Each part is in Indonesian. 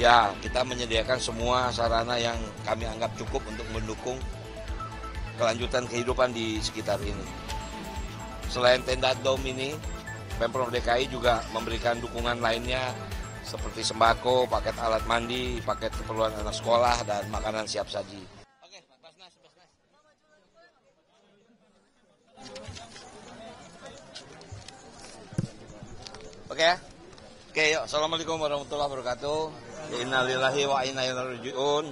Ya, kita menyediakan semua sarana yang kami anggap cukup untuk mendukung kelanjutan kehidupan di sekitar ini. Selain tenda dom ini, Pemprov DKI juga memberikan dukungan lainnya seperti sembako, paket alat mandi, paket keperluan anak sekolah, dan makanan siap saji. Oke, Basnas. Oke ya. Oke, yuk. Assalamualaikum warahmatullahi wabarakatuh. Innalillahi wa inna ilaihi raji'un.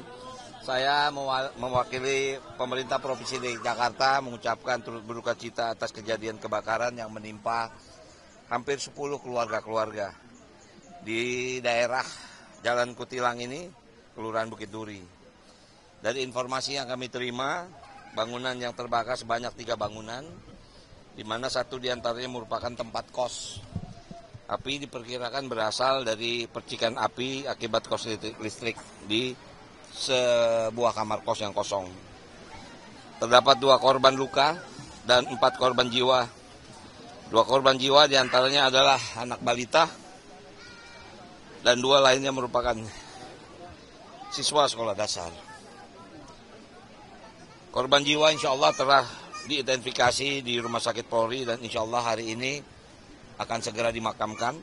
Saya mewakili pemerintah Provinsi DKI Jakarta mengucapkan turut berduka cita atas kejadian kebakaran yang menimpa hampir 10 keluarga-keluarga di daerah Jalan Kutilang ini, Kelurahan Bukit Duri. Dari informasi yang kami terima, bangunan yang terbakar sebanyak 3 bangunan, di mana satu diantaranya merupakan tempat kos. Api diperkirakan berasal dari percikan api akibat kos listrik di sebuah kamar kos yang kosong. Terdapat 2 korban luka dan 4 korban jiwa. 2 korban jiwa diantaranya adalah anak balita dan 2 lainnya merupakan siswa sekolah dasar. Korban jiwa insya Allah telah diidentifikasi di Rumah Sakit Polri dan insya Allah hari ini akan segera dimakamkan.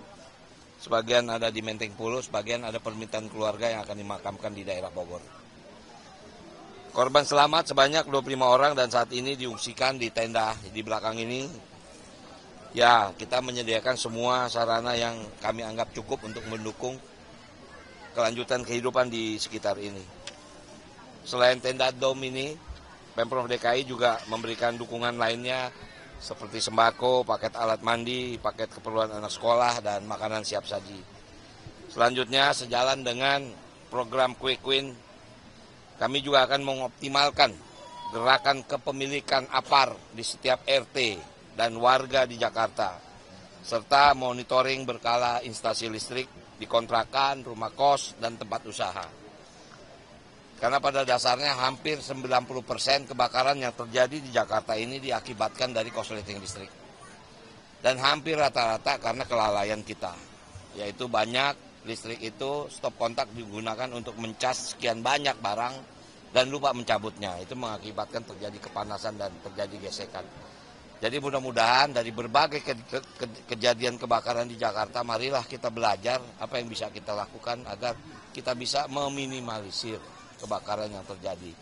Sebagian ada di Menteng Pulo, sebagian ada permintaan keluarga yang akan dimakamkan di daerah Bogor. Korban selamat sebanyak 25 orang dan saat ini diungsikan di tenda di belakang ini. Ya, kita menyediakan semua sarana yang kami anggap cukup untuk mendukung kelanjutan kehidupan di sekitar ini. Selain tenda dom ini, Pemprov DKI juga memberikan dukungan lainnya seperti sembako, paket alat mandi, paket keperluan anak sekolah, dan makanan siap saji. Selanjutnya, sejalan dengan program Quick Win, kami juga akan mengoptimalkan gerakan kepemilikan APAR di setiap RT dan warga di Jakarta, serta monitoring berkala instasi listrik di kontrakan, rumah kos, dan tempat usaha. Karena pada dasarnya hampir 90% kebakaran yang terjadi di Jakarta ini diakibatkan dari korsleting listrik. Dan hampir rata-rata karena kelalaian kita. Yaitu banyak listrik itu stop kontak digunakan untuk mencas sekian banyak barang dan lupa mencabutnya. Itu mengakibatkan terjadi kepanasan dan terjadi gesekan. Jadi mudah-mudahan dari berbagai kejadian kebakaran di Jakarta, marilah kita belajar apa yang bisa kita lakukan agar kita bisa meminimalisir kebakaran yang terjadi.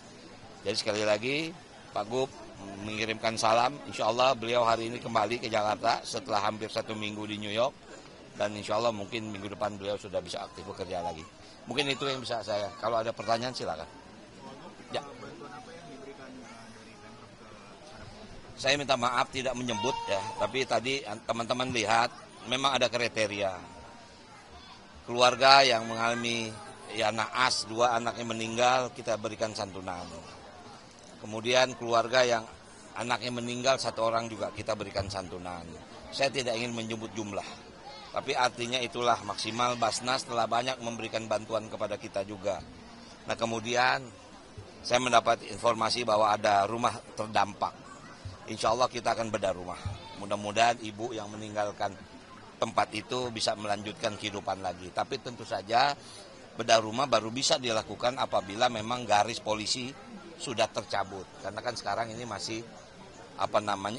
Jadi sekali lagi Pak Gub mengirimkan salam. Insya Allah beliau hari ini kembali ke Jakarta setelah hampir 1 minggu di New York. Dan insya Allah mungkin minggu depan beliau sudah bisa aktif bekerja lagi. Mungkin itu yang bisa saya. Kalau ada pertanyaan silakan. Ya. Saya minta maaf tidak menyebut ya. Tapi tadi teman-teman lihat memang ada kriteria. Keluarga yang mengalami naas, 2 anaknya meninggal, kita berikan santunan. Kemudian keluarga yang anaknya meninggal 1 orang juga kita berikan santunan. Saya tidak ingin menyebut jumlah, tapi artinya itulah maksimal Basnas telah banyak memberikan bantuan kepada kita juga. Nah kemudian saya mendapat informasi bahwa ada rumah terdampak. Insya Allah kita akan bedah rumah. Mudah-mudahan ibu yang meninggalkan tempat itu bisa melanjutkan kehidupan lagi. Tapi tentu saja bedah rumah baru bisa dilakukan apabila memang garis polisi sudah tercabut. Karena kan sekarang ini masih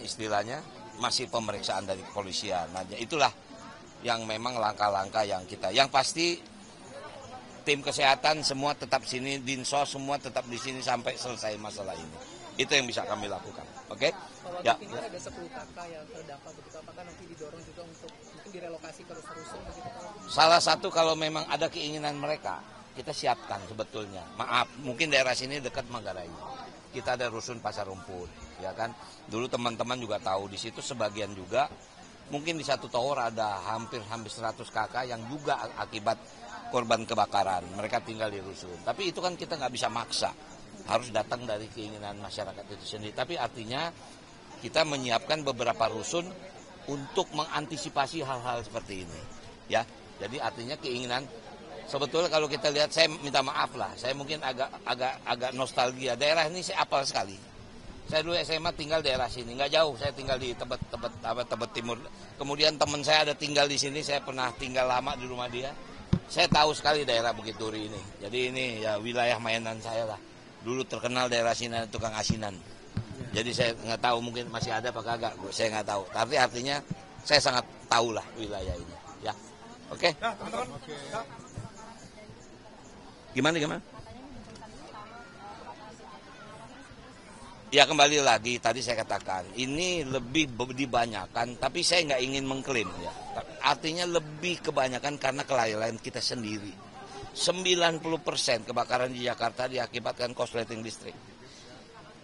istilahnya masih pemeriksaan dari kepolisian. Nah, itulah yang memang langkah-langkah yang kita. Yang pasti tim kesehatan semua tetap sini, Dinsos semua tetap di sini sampai selesai masalah ini. Itu yang bisa kami lakukan. Oke? Ya. Tinggal ada 10 kakak yang terdampak begitu, apakah nanti didorong juga untuk mungkin direlokasi ke rusun-rusun begitu? Salah satu kalau memang ada keinginan mereka, kita siapkan sebetulnya. Maaf, mungkin daerah sini dekat Manggarai. Kita ada rusun Pasar Rumput, ya kan? Dulu teman-teman juga tahu di situ sebagian juga mungkin di satu tower ada hampir 100 kakak yang juga akibat korban kebakaran. Mereka tinggal di rusun. Tapi itu kan kita nggak bisa maksa. Harus datang dari keinginan masyarakat itu sendiri. Tapi artinya kita menyiapkan beberapa rusun untuk mengantisipasi hal-hal seperti ini. Ya, jadi artinya keinginan. Sebetulnya kalau kita lihat, saya minta maaf lah. Saya mungkin agak nostalgia. Daerah ini saya apal sekali. Saya dulu SMA tinggal daerah sini, nggak jauh. Saya tinggal di Tebet Timur. Kemudian teman saya ada tinggal di sini. Saya pernah tinggal lama di rumah dia. Saya tahu sekali daerah Bukit Duri ini. Jadi ini ya wilayah mainan saya lah. Dulu terkenal daerah sini tukang asinan. Jadi saya nggak tahu mungkin masih ada apa kagak. Saya nggak tahu. Tapi artinya saya sangat tahu lah wilayah ini. Ya, oke. Gimana? Ya kembali lagi tadi saya katakan ini lebih dibanyakan, tapi saya nggak ingin mengklaim ya. Artinya lebih kebanyakan karena kelalaian kita sendiri. 90% kebakaran di Jakarta diakibatkan korsleting listrik.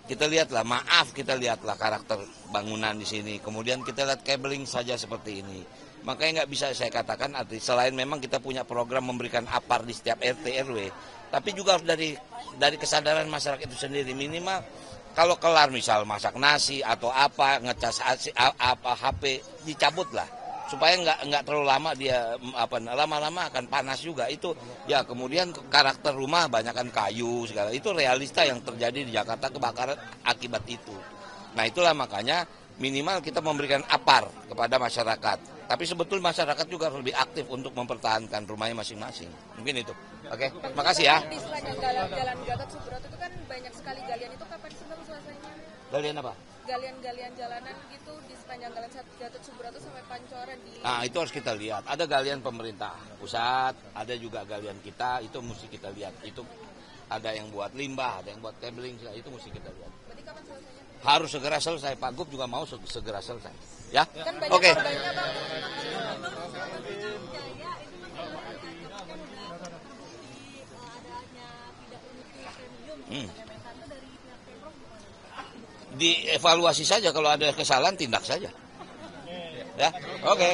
Kita lihatlah karakter bangunan di sini. Kemudian kita lihat cabling saja seperti ini. Makanya nggak bisa saya katakan selain memang kita punya program memberikan APAR di setiap RT RW, tapi juga harus dari kesadaran masyarakat itu sendiri. Minimal kalau kelar misal masak nasi atau apa ngecas HP dicabut lah supaya nggak terlalu lama dia lama-lama akan panas juga itu ya. Kemudian karakter rumah banyakkan kayu segala itu realita yang terjadi di Jakarta kebakaran akibat itu. Nah itulah makanya minimal kita memberikan APAR kepada masyarakat. Tapi sebetulnya masyarakat juga harus lebih aktif untuk mempertahankan rumahnya masing-masing. Mungkin itu. Oke, makasih ya. Di sepanjang Jalan Gatot Subroto itu kan banyak sekali galian, itu kapan sih Bang selesainya? Galian apa? Galian-galian jalanan gitu di sepanjang Jalan Gatot Subroto sampai Pancoran di... Nah itu harus kita lihat. Ada galian pemerintah pusat, ada juga galian kita, itu mesti kita lihat. Itu ada yang buat limbah, ada yang buat cabling, itu mesti kita lihat. Berarti kapan selesainya? Harus segera selesai. Pak Gub juga mau segera selesai. Ya? Kan banyak Oke. korbannya Bang. Dievaluasi saja kalau ada kesalahan tindak saja. Ya, oke.